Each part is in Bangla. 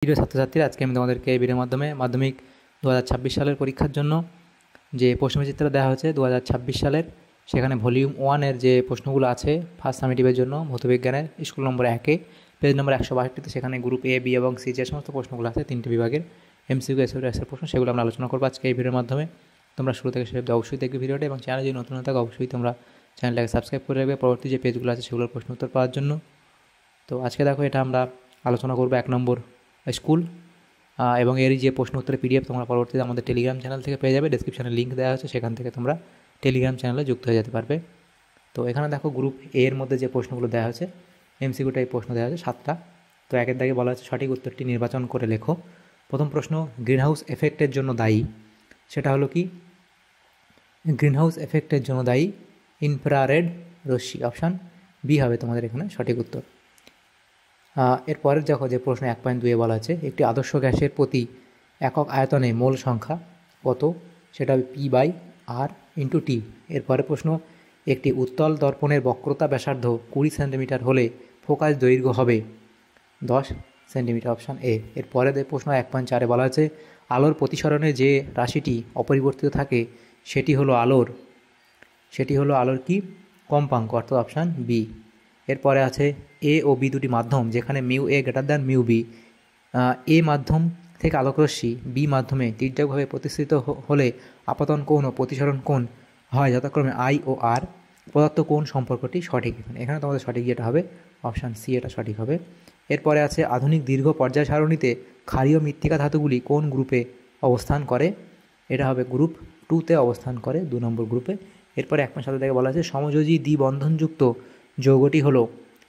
প্রিয় ছাত্রছাত্রীরা, আজকে আমি তোমাদেরকে এই ভিডিওর মাধ্যমে মাধ্যমিক 2026 সালের পরীক্ষার জন্য যে প্রশ্নচিত্র দেওয়া হয়েছে 2026 সালের, সেখানে ভলিউম 1-এর যে প্রশ্নগুলো আছে ফার্স্ট সামেটিভের জন্য ভৌতবিজ্ঞানের স্কুল নম্বর 1-এ পেজ নম্বর 162-তে, সেখানে গ্রুপ এ, বি এবং সি যে সমস্ত প্রশ্নগুলো আছে 3টে বিভাগের এমসিকিউ, এসএর প্রশ্ন, সেগুলো আমরা আলোচনা করবো আজকে এই ভিডিওর মাধ্যমে। তোমরা শুরু থেকে শেষ অবধি অবশ্যই দেখবে ভিডিওটা, এবং চ্যানেলে যদি নতুন থাকে অবশ্যই তোমরা চ্যানেলটাকে সাবস্ক্রাইব করে রাখবে পরবর্তী যে পেজগুলো আছে সেগুলোর প্রশ্ন উত্তর পাওয়ার জন্য। তো আজকে দেখো, এটা আমরা আলোচনা করবো 1 নম্বর স্কুল, এবং এরই যে প্রশ্ন উত্তরের পিডিএফ তোমরা পরবর্তীতে আমাদের টেলিগ্রাম চ্যানেল থেকে পেয়ে যাবে। ডেসক্রিপশনে লিঙ্ক দেওয়া আছে, সেখান থেকে তোমরা টেলিগ্রাম চ্যানেলে যুক্ত হয়ে যেতে পারবে। তো এখানে দেখো, গ্রুপ এ এর মধ্যে যে প্রশ্নগুলো দেওয়া হয়েছে এমসিকিউ টাইপ প্রশ্ন দেওয়া হয়েছে 7টা। তো একের দাগে বলা হচ্ছে সঠিক উত্তরটি নির্বাচন করে লেখো। প্রথম প্রশ্ন, গ্রিনহাউস এফেক্টের জন্য দায়ী, সেটা হলো কি? গ্রিনহাউস এফেক্টের জন্য দায়ী ইনফ্রারেড রশ্মি। অপশান বি হবে তোমাদের এখানে সঠিক উত্তর। এরপরের দেখো যে প্রশ্ন 1.2-এ বলা আছে একটি আদর্শ গ্যাসের প্রতি একক আয়তনে মোল সংখ্যা কত, সেটা হবে P/R/T। এরপরের প্রশ্ন, একটি উত্তল দর্পণের বক্রতা ব্যাসার্ধ 20 সেন্টিমিটার হলে ফোকাস দৈর্ঘ্য হবে 10 সেন্টিমিটার। Option A. এরপরে প্রশ্ন 1.4-এ বলা আছে আলোর প্রতিসরণে যে রাশিটি অপরিবর্তিত থাকে সেটি হলো আলোর কি কম্পাঙ্ক, অর্থাৎ অপশান বি। এরপরে আছে এ ও বি দুটি মাধ্যম যেখানে mu A greater than mu B, A মাধ্যম থেকে আলোকরশ্মি বি মাধ্যমে তির্যকভাবে প্রতিষ্ঠিত হলে আপাতন কোণ ও প্রতিসরণ কোণ হয় যথাক্রমে আই ও আর। প্রদত্ত কোণ সম্পর্কটি সঠিক। এখানে তোমাদের সঠিক যেটা হবে অপশান সি, এটা সঠিক হবে। এরপরে আছে আধুনিক দীর্ঘ পর্যায় সারণীতে ক্ষারীয় মৃত্তিকা ধাতুগুলি কোন গ্রুপে অবস্থান করে, এটা হবে গ্রুপ 2-তে অবস্থান করে, 2 নম্বর গ্রুপে। এরপরে 1.7 থেকে বলা আছে সমযোজী দ্বিবন্ধনযুক্ত যৌগটি হলো,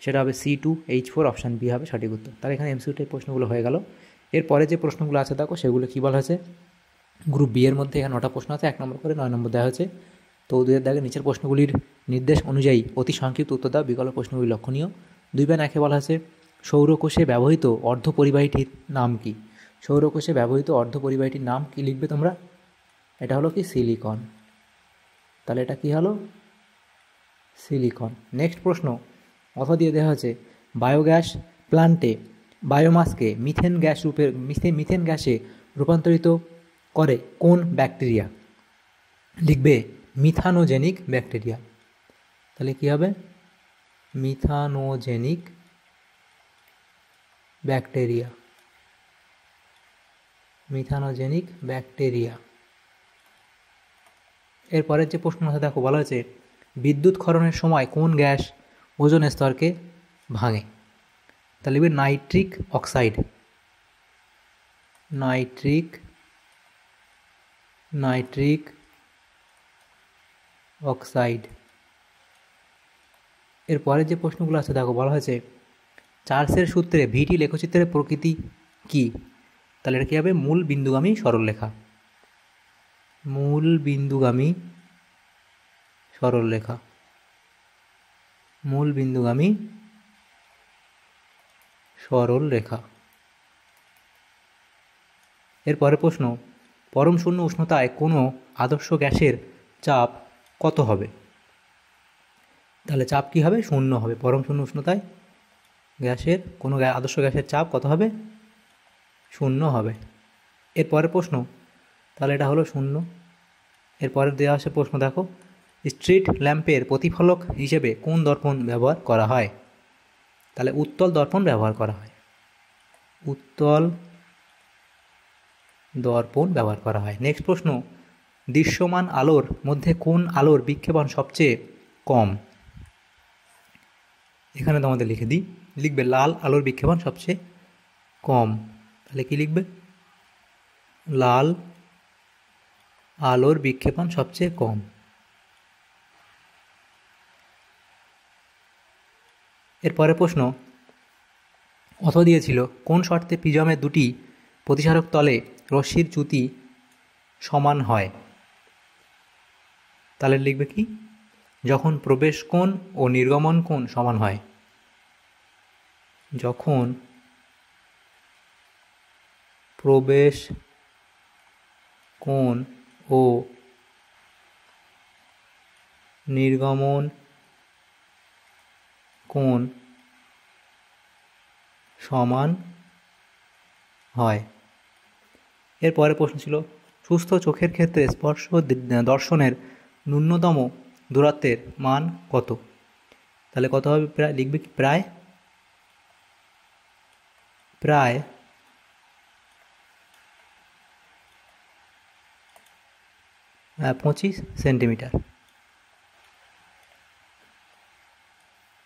সেটা হবে C2H4। অপশান বি হবে সঠিক উত্তর। তাহলে এখানে এমসিকিউ টাইপ প্রশ্নগুলো হয়ে গেল। এরপরে যে প্রশ্নগুলো আছে দেখো সেগুলো কী বলা হয়েছে, গ্রুপ বি এর মধ্যে এখানে 9টা প্রশ্ন আছে, 1 নম্বর করে 9 নম্বর দেওয়া হয়েছে। তো 2-এর দাগে নিচের প্রশ্নগুলির নির্দেশ অনুযায়ী অতি সংক্ষিপ্ত উত্তর দাও, বিকল্প প্রশ্নগুলি লক্ষণীয়। 2.1-এ বলা আছে সৌরকোষে ব্যবহৃত অর্ধপরিবাহীটির নাম কি? সৌরকোষে ব্যবহৃত অর্ধপরিবাহীটির নাম কি লিখবে তোমরা? এটা হলো কি সিলিকন। তাহলে এটা কি হলো সিলিকন। নেক্সট প্রশ্ন অথবা দিয়ে দেওয়া হচ্ছে বায়োগ্যাস প্ল্যান্টে বায়োমাসকে মিথেন গ্যাসে রূপান্তরিত করে কোন ব্যাকটেরিয়া? লিখবে মিথানোজেনিক ব্যাকটেরিয়া। তাহলে কি হবে মিথানোজেনিক ব্যাকটেরিয়া। এরপরের যে প্রশ্ন আছে দেখো, বলা হয়েছে বিদ্যুৎ ক্ষরণের সময় কোন গ্যাস ওজোন স্তরকে ভাঙে? তাহলে লিখবে নাইট্রিক অক্সাইড। এরপরের যে প্রশ্নগুলো আছে দেখো, বলা হয়েছে চার্লসের সূত্রে ভিটি লেখচিত্রের প্রকৃতি কি? তাহলে এটা কী হবে মূল বিন্দুগামী সরলরেখা। এরপরে প্রশ্ন, পরম শূন্য উষ্ণতায় কোনো আদর্শ গ্যাসের চাপ কত হবে? তাহলে চাপ কি হবে শূন্য হবে। পরম শূন্য উষ্ণতায় কোনো আদর্শ গ্যাসের চাপ কত হবে? শূন্য হবে। এরপরে প্রশ্ন, তাহলে এটা হলো শূন্য। এরপরে দেওয়া আছে প্রশ্ন দেখো, স্ট্রিট ল্যাম্পের প্রতিফলক হিসেবে কোন দর্পণ ব্যবহার করা হয়? তাহলে উত্তল দর্পণ ব্যবহার করা হয়। নেক্সট প্রশ্ন, দৃশ্যমান আলোর মধ্যে কোন আলোর বিক্ষেপণ সবচেয়ে কম? এখানে তোমাদের লিখবে লাল আলোর বিক্ষেপণ সবচেয়ে কম। তাহলে কি লিখবে লাল আলোর বিক্ষেপণ সবচেয়ে কম। এরপরে প্রশ্ন অথবা দিয়েছিল কোন শর্তে প্রিজমের দুটি প্রতিসারক তলে রশ্মির চ্যুতি সমান হয়? তাহলে লিখবে কি যখন প্রবেশ কোণ ও নির্গমন কোণ সমান হয়। যখন প্রবেশ কোণ ও নির্গমন কোণ সমান হয়। এর পরের প্রশ্ন ছিল সুস্থ চোখের ক্ষেত্রে স্পর্শ দর্শনের ন্যূনতম দূরত্বের মান কত? তাহলে কত হবে? প্রায় লিখবে কি প্রায় 25 সেন্টিমিটার।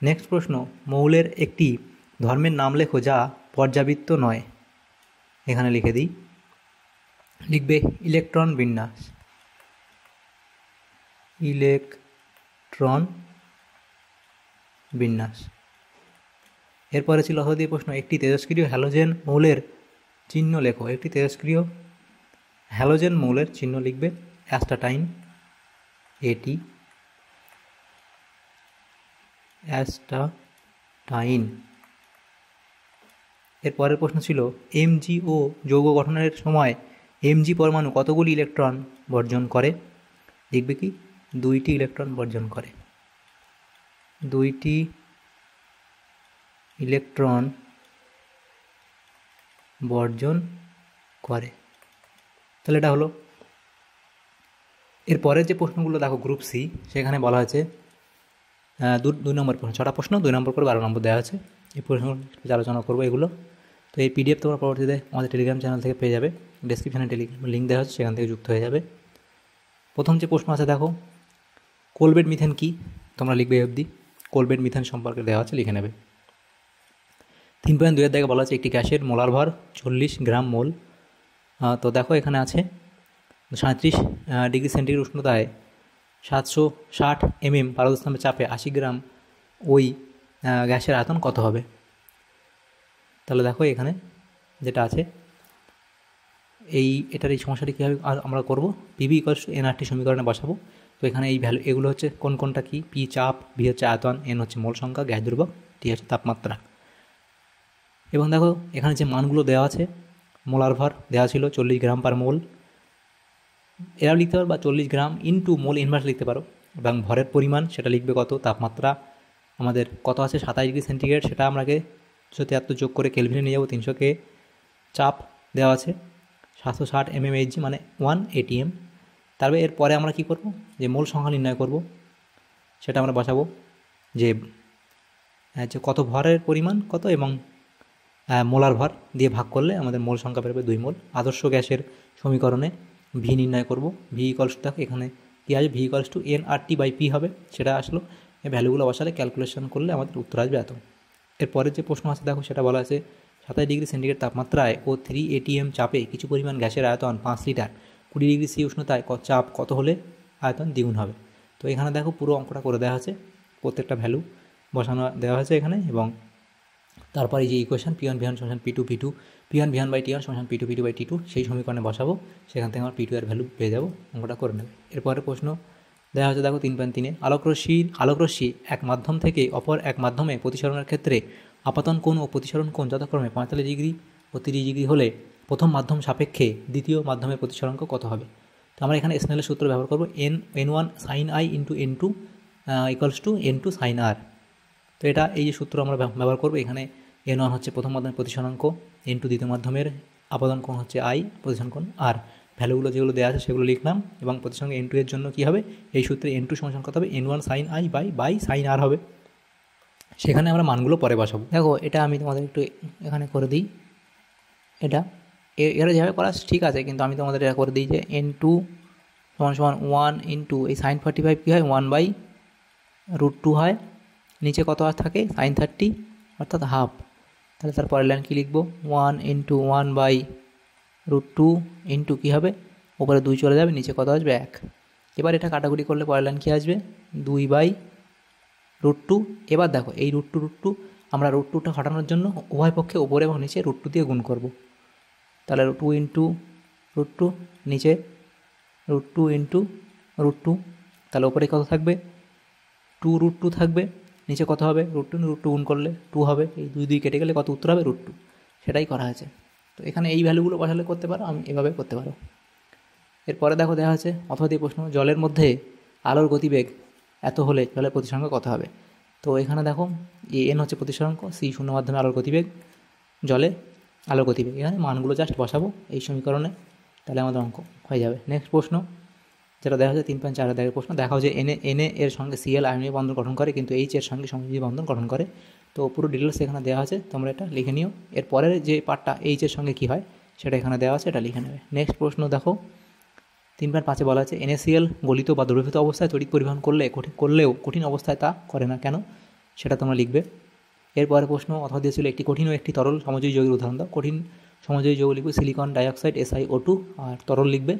নেক্সট প্রশ্ন, মৌলের একটি ধর্মের নাম লেখো যা পর্যাবৃত্ত নয়। এখানে লিখে দিই, লিখবে ইলেকট্রন বিন্যাস। ইলেকট্রন বিন্যাস। এরপরে ছিল অথবা প্রশ্ন, একটি তেজস্ক্রিয় হ্যালোজেন মৌলের চিহ্ন লেখো। একটি তেজস্ক্রিয় হ্যালোজেন মৌলের চিহ্ন লিখবে অ্যাস্টাটাইন, এটি অ্যাস্টাটাইন। এর পরের প্রশ্ন ছিল এমজি ও যৌগ গঠনের সময় এমজি পরমাণু কতগুলি ইলেকট্রন বর্জন করে? লিখবে কি 2টি ইলেকট্রন বর্জন করে। 2টি ইলেকট্রন বর্জন করে। তাহলে এটা হলো। এরপরের যে প্রশ্নগুলো দেখো গ্রুপ সি, সেখানে বলা হয়েছে 2 নম্বর প্রশ্ন, 6টা প্রশ্ন, 2 নম্বর করে 12 নম্বর দেওয়া আছে। এই প্রশ্নগুলো আলোচনা করবো এগুলো। তো এই পিডিএফ তোমরা পরবর্তীতে আমাদের টেলিগ্রাম চ্যানেল থেকে পেয়ে যাবে, ডেসক্রিপশানে টেলিগ্রাম লিঙ্ক দেওয়া হচ্ছে, সেখান থেকে যুক্ত হয়ে যাবে। প্রথম যে প্রশ্ন আছে দেখো, কোলবেট মিথেন কি? তোমরা লিখবে অবধি কোলবেট মিথেন সম্পর্কে দেওয়া আছে, লিখে নেবে। 3.2 বলা আছে একটি গ্যাসের মোলার ভর 40 গ্রাম মোল। তো দেখো এখানে আছে 37 ডিগ্রি সেন্টিগ্রেড উষ্ণতায় 760 পারদস্তম্ভের চাপে 80 গ্রাম ওই গ্যাসের আয়তন কত হবে? তাহলে দেখো এখানে যেটা আছে এটার এই সমস্যাটি কীভাবে আমরা করব, পিভি ইকুয়ালস টু এনআরটি সমীকরণে বসাবো। তো এখানে এই ভ্যালু এগুলো হচ্ছে কোনটা কি, পি চাপ, ভি হচ্ছে আয়তন, এন হচ্ছে মোল সংখ্যা, গ্যাস দ্রব্যক, টি হচ্ছে তাপমাত্রা। এবং দেখো এখানে যে মানগুলো দেওয়া আছে, মোলার ভর দেওয়া ছিল 40 গ্রাম পার মোল, এরাও লিখতে পারো, বা 40 গ্রাম ইন্টু মোল ইনভার্স লিখতে পারো। এবং ভরের পরিমাণ সেটা লিখবে কত, তাপমাত্রা আমাদের কত আছে 27 ডিগ্রি সেন্টিগ্রেড, সেটা আমাকে 173 যোগ করে কেলভিনে নিয়ে যাবো 300 কে। চাপ দেওয়া আছে 760 mmHg মানে 1 atm। তারপরে এরপরে আমরা কি করব, যে মোল সংখ্যা নির্ণয় করব, সেটা আমরা বসাবো যে কত ভরের পরিমাণ কত এবং মোলার ভর দিয়ে ভাগ করলে আমাদের মোল সংখ্যা বেরোবে 2 মোল। আদর্শ গ্যাসের সমীকরণে ভি নির্ণয় করব, ভি ইকুয়ালস টু দেখো এখানে কী আসবে, ভি ইকুয়ালস টু nRT/p হবে, সেটা আসলো। এই ভ্যালুগুলো বসালে ক্যালকুলেশন করলে আমাদের উত্তর আসবে এত। এরপরের যে প্রশ্ন আছে দেখো, সেটা বলা আছে 27 ডিগ্রি সেন্টিগ্রেড তাপমাত্রায় ও 3 atm চাপে কিছু পরিমাণ গ্যাসের আয়তন 5 লিটার, 20 ডিগ্রি সি উষ্ণতায় চাপ কত হলে আয়তন দ্বিগুণ হবে। তো এখানে দেখো পুরো অঙ্কটা করে দেওয়া আছে, প্রত্যেকটা ভ্যালু বসানো দেওয়া হয়েছে এখানে। এবং তারপর এই যে ইকুয়েশন P1 V1 সমান P2 P2, P1 V1 by T1 সমান P2 P2 বাই T2, সেই সমীকরণে বসাবো, সেখান থেকে আমার P2 এর ভ্যালু পেয়ে যাবো, অঙ্কটা করে নেবে। এরপরে প্রশ্ন দেওয়া হচ্ছে দেখো 3.3, আলোকরশ্মি এক মাধ্যম থেকে অপর এক মাধ্যমে প্রতিসরণের ক্ষেত্রে আপাতন কোণ ও প্রতিসরণ কোণ যথাক্রমে 45 ডিগ্রি ও 30 ডিগ্রি হলে প্রথম মাধ্যম সাপেক্ষে দ্বিতীয় মাধ্যমের প্রতিসরাঙ্ক কত হবে? তো আমরা এখানে স্নেলের সূত্র ব্যবহার করবো, n1 sin i into n2 equals to n2 sin r। তো এটা এই যে সূত্র আমরা ব্যবহার করবো, এখানে n1 হচ্ছে প্রথম মাধ্যমের প্রতিসরাঙ্ক, n2 দ্বিতীয় মাধ্যমের আপাতন কোণ হচ্ছে i, প্রতিসরণ কোণ আর। ভ্যালুগুলো যেগুলো দেওয়া আছে সেগুলো লিখলাম, এবং প্রতিসঙ্গে n2 এর জন্য কী হবে, এই সূত্রে n2 সমান কত হবে, n1 sin i by sin r হবে। সেখানে আমরা মানগুলো পরে বসাবো। দেখো এটা আমি তোমাদের একটু এখানে করে দিই, এরা যেভাবে করা ঠিক আছে, কিন্তু আমি তোমাদের এটা করে দিই যে n2 সমান 1 ইন্টু এই sin 45 কী হয় 1/√2 হয়, নিচে কত আর থাকে sin 30 অর্থাৎ হাফ। তাহলে তার পরের লাইন কী লিখবো, 1 ইন্টু 1/√2 ইন্টু কী হবে, ওপরে 2 চলে যাবে, নিচে কত আসবে 1। এবার এটা কাটাকুটি করলে পরের লাইন কী আসবে, 2/√2। এবার দেখো এই √2 আমরা √2টা ঘটানোর জন্য উভয় পক্ষে ওপরে এবং নিচে √2 দিয়ে গুণ করব। তাহলে 2 ইন্টু √2, নিচে √2 ইন্টু √2, তাহলে ওপরে কত থাকবে 2√2 থাকবে, নিচে কত হবে √2 গুণ করলে 2 হবে, এই 2 কেটে গেলে কত উত্তর হবে √2, সেটাই করা হয়েছে। তো এখানে এই ভ্যালুগুলো বসালে করতে পারো, আমি এভাবে করতে পারো। এরপরে দেখো দেওয়া আছে অথবা দিয়ে প্রশ্ন, জলের মধ্যে আলোর গতিবেগ এত হলে জলের প্রতিসরাঙ্ক কত হবে? তো এখানে দেখো এন হচ্ছে প্রতিসরাঙ্ক, c শূন্য মাধ্যমে আলোর গতিবেগ জলে, আলোর গতিবেগ। এখানে মানগুলো জাস্ট বসাবো এই সমীকরণে, তাহলে আমাদের অঙ্ক হয়ে যাবে। নেক্সট প্রশ্ন যেটা দেখা হচ্ছে 3.4 দাগের প্রশ্ন, দেখা হচ্ছে এনএ এর সঙ্গে সিএল আয়নীয় বন্ধন গঠন করে কিন্তু এইচ এর সঙ্গে সমযোজী বন্ধন গঠন করে। তো পুরো ডিটেলস এখানে দেওয়া আছে, তোমরা এটা লিখে নিও। এর পরের যে পার্টটা এইচ এর সঙ্গে কী হয় সেটা এখানে দেওয়া আছে, এটা লিখে নেবে। নেক্সট প্রশ্ন দেখো 3.5 বলা আছে NaCl গলিত বা দ্রবীভূত অবস্থায় তড়িৎ পরিবহন করলেও কঠিন অবস্থায় তা করে না কেন, সেটা তোমরা লিখবে। এরপরে প্রশ্ন অথবা দিয়েছিল একটি কঠিন ও একটি তরল সমযোজী যৌগের উদাহরণ দাও। কঠিন সমযোজী যৌগ লিখবে সিলিকন ডাইঅক্সাইড SiO2, আর তরল লিখবে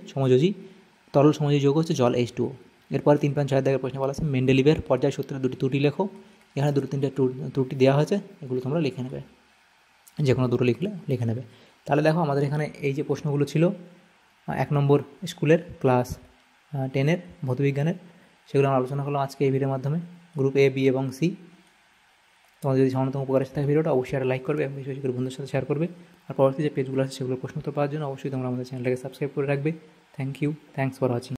তরল সমযোজী যৌগ হচ্ছে জল H2O। এরপরে 3.4 দাগের প্রশ্ন বলা আছে মেন্ডেলিভের পর্যায় সূত্রের দুটি ত্রুটি লেখো। এখানে দুটো তিনটে ত্রুটি দেওয়া হয়েছে, এগুলো তোমরা লিখে নেবে, যে কোনো দুটো লিখে নেবে। তাহলে দেখো আমাদের এখানে এই যে প্রশ্নগুলো ছিল 1 নম্বর স্কুলের ক্লাস 10-এর ভৌতবিজ্ঞানের, সেগুলো আমরা আলোচনা করলাম আজকে এই ভিডিওর মাধ্যমে। গ্রুপ A, B এবং C। তোমাদের যদি সামান্যতম উপকার আসে থাকে ভিডিওটা অবশ্যই একটা লাইক করবে এবং বেশি বেশি করে বন্ধুদের সাথে শেয়ার করবে। আর পরবর্তী যে পেজগুলো আছে সেগুলোর প্রশ্ন উত্তর পাওয়ার জন্য অবশ্যই তোমরা আমাদের চ্যানেলটাকে সাবস্ক্রাইব করে রাখবে। Thank you, thanks for watching.